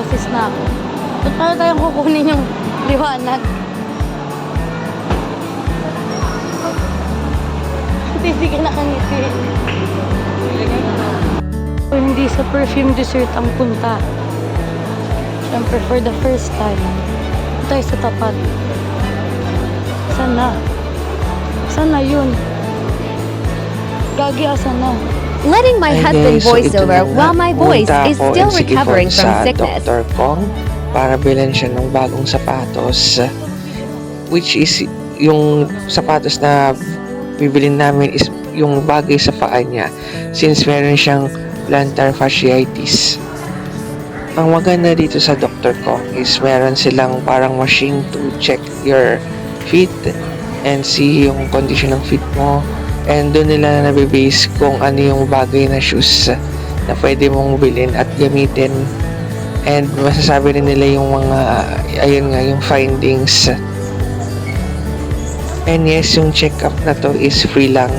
boses na ako. Ba't paano tayong kukunin yung liwanag? Hindi ka nakangiti. Hindi sa perfume dessert ang punta. Siyempre, for the first time, tayo sa tapat. Sana? Sana yun? Gagi, asan na? Letting my husband voice over while my voice is still recovering from sickness. Dr. Kong para bilhin siya ng bagong sapatos, which is yung sapatos na bibilin namin is yung bagay sa paa niya since meron siyang plantar fasciitis. Ang maganda dito sa Dr. Kong is meron silang parang machine to check your feet and see yung condition ng feet mo, and doon nila nabibase kung ano yung bagay na shoes na pwede mong bilhin at gamitin, and masasabi rin nila yung mga ayun nga yung findings. And yes, yung check-up na to is free lang.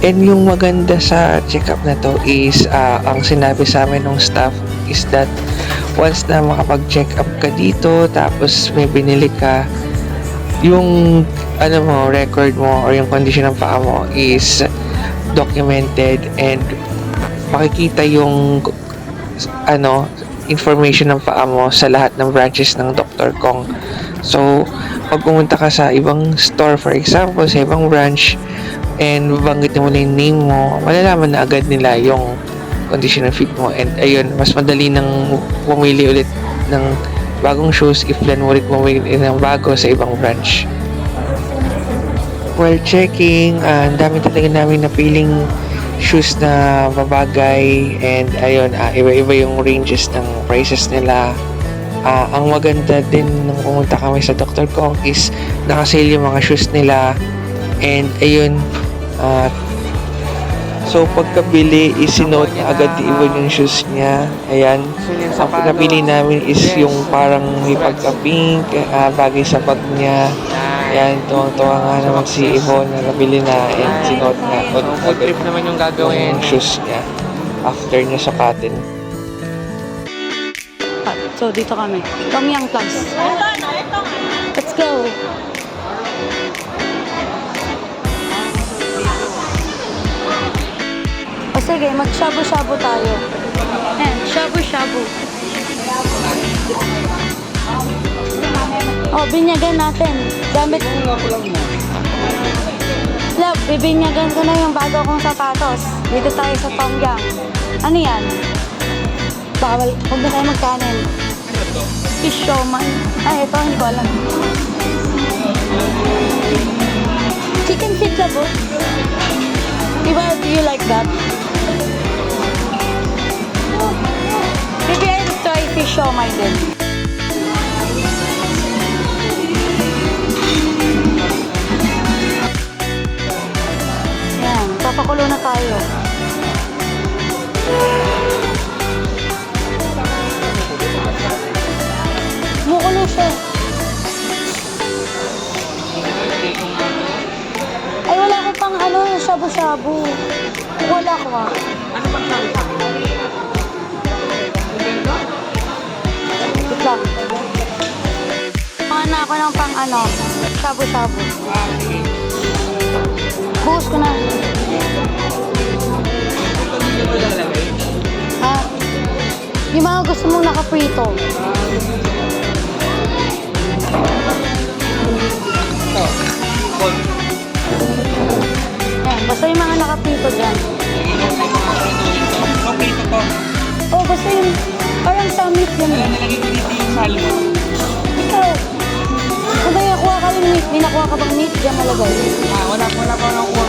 And yung maganda sa check-up na to is ang sinabi sa amin ng staff is that once na makapag-check up ka dito tapos may binili ka, yung ano mo, record mo or yung condition ng paa mo is documented and makikita yung ano, information ng paa mo sa lahat ng branches ng Dr. Kong. So, pag pumunta ka sa ibang store, for example, sa ibang branch, and banggit mo na yung name mo, malalaman na agad nila yung condition ng feet mo. And ayun, mas madali nang pumili ulit ng bagong shoes if plan mo ulit pumili ng bago sa ibang branch. While checking, ang dami talaga namin napiling shoes na babagay, and ayun, iba-iba yung ranges ng prices nila. Ang maganda din nung pumunta kami sa Dr. Kong is nakasale yung mga shoes nila, and ayun, so pagkabili is sinuot niya agad iwan yung shoes niya. Ayan, ang napili namin is yung parang may pagka-pink, bagay sa bag niya. Ayan, tuwang-tuwa nga naman si Yvonne na nabili na, and sinuot nga agad naman yung gagawin yung shoes niya after niya sukatin. So, dito kami. Tomyang Plus. Let's go! O sige, mag-shabu-shabu tayo. Ayan, shabu-shabu. O, binyagan natin. Gamit. Love, bibinyagan ko na yung bago kong sapatos. Dito tayo sa Tomyang. Ano yan? Bawal. Huwag na tayo magkanin. Fish shawman. Ay, ito, hindi ko alam. Chicken feet labo. Diba, do you like that? Maybe I'll try fish shawman din. Yan, papakulo na tayo. Mukulo siya. Ay, wala ko pang ano, shabu-shabu. Wala ko ah. Ano pang shabu-shabu? Wait lang. Mga na ako ng pang ano, shabu-shabu. Buhos ko na. Ha? Yung mga gusto mong nakaprito. Ayan, basta yung mga nakaprito dyan. Prito po. Oh, basta yung parang summit yun. Nalagay ko dito yung salmon. Ikaw, kung may nakuha ka yung meat, may nakuha ka bang meat dyan malagay? Wala po nakuha.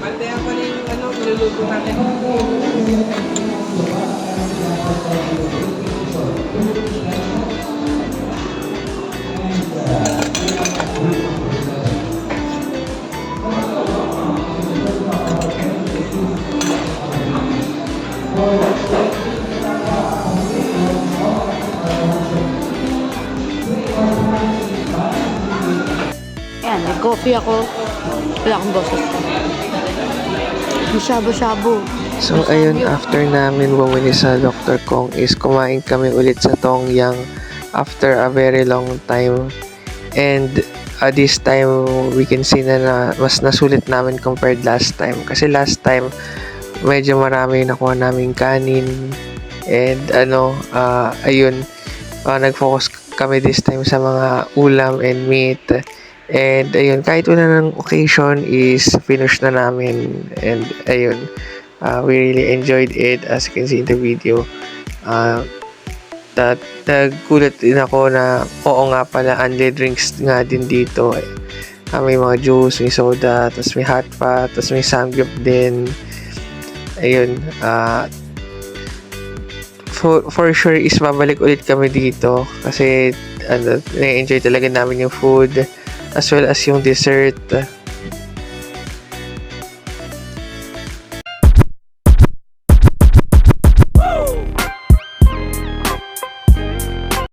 Bantayan pa rin yung ano, niluluto natin. Nag-coffee ako. Wala akong boses. May shabu-shabu. So ayun, after namin bumili sa Dr. Kong is kumain kami ulit sa Tongyang after a very long time. And this time we can see na mas nasulit namin compared last time. Kasi last time medyo marami nakuha namin kanin. And ayun, nag-focus kami this time sa mga ulam and meat. And ayun, kahit wala ng occasion is finish na namin. And ayun, we really enjoyed it as you can see in the video. Nagulat din ako na oo nga pala, only drinks nga din dito. May mga juice, may soda, tapos may hot pot, tapos may samgyup din. Ayun, for sure is babalik ulit kami dito kasi na-enjoy talaga namin yung food as well as yung dessert.